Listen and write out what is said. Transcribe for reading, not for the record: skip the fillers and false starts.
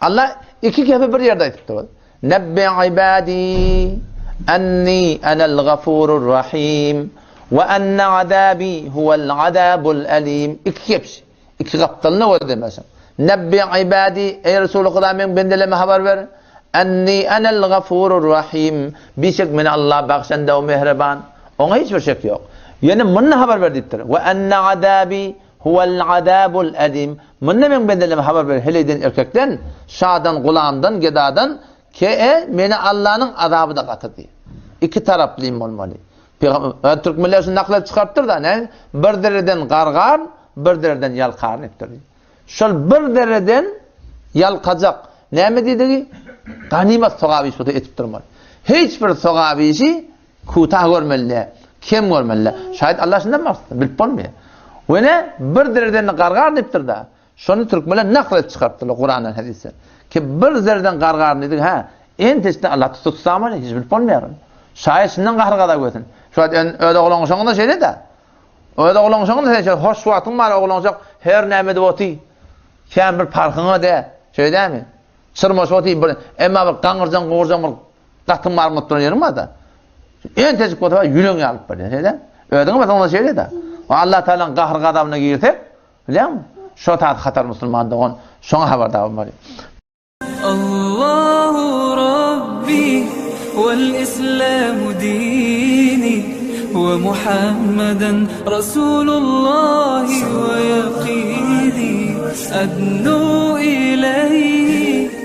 Allah iki kefe bir yerde aytıptı. Nebbi ibadi enni enel gafurur rahim ve enne adabi huvel adabul alim. İki kepsi. İki kaptalına o demezsin. Nebbi ibadi ey Resulü Kudamen bendeleme haber ver. Enni enel gafurur rahim. Bir şey beni Allah bakşende o mehreban. Ona hiçbir şey yok. Yani bununla haber verdiktir. Ve enne adabi huvel adabul alim. Bununla ben bendeleme haber ver. Heleyden erkekten, şadan, gulamdan, gedadan ki beni Allah'ın azabı da katı diye. İki taraplıyım olmalı. Türk milleti naklet çıkarttır da ne? Bir dereden gargar, bir dereden yalqar ettir. Şol bir dereden yalqacak. Ne mi dedi ki? Ganimet sogabisi bu da etip durmalı. Hiçbir sogabisi kutah görmeli. Kim görmeli? Şayet Allah şundan maksud. Bilip olmuyor. Ve ne? Bir dereden gargar ettir da. Şunu Türk milleti naklet çıkarttılar Kur'an'ın hadisi. Ki bir dereden gargar dedi ha. En testten Allah tutsamalı. Hiç bilip olmuyor. Şayet şundan qahrıqada götün. Şayet öde oğlan şoňunda şeýle de. Öde oğlan şoňunda şeýle hoş wagtyň bar oğlan şoň her näme de boty. Sen bir parkyňa de. Şeýdämi? Çyrmaş boty bir emma bir gaňyrjan gowurjan bir gatym barmyk duran ýerim da. En tezip boty ýüleňe alyp berýär. Şeýle. Ödeňe başaňda şeýle de. Allah Taala qahrıqa adamyna girtip, bilemmi? Şo tat hatar musulman dogon şoňa habardar bolmaly. Allahu Rabbi والإسلام ديني ومحمدا رسول الله ويقيني أدنو إليه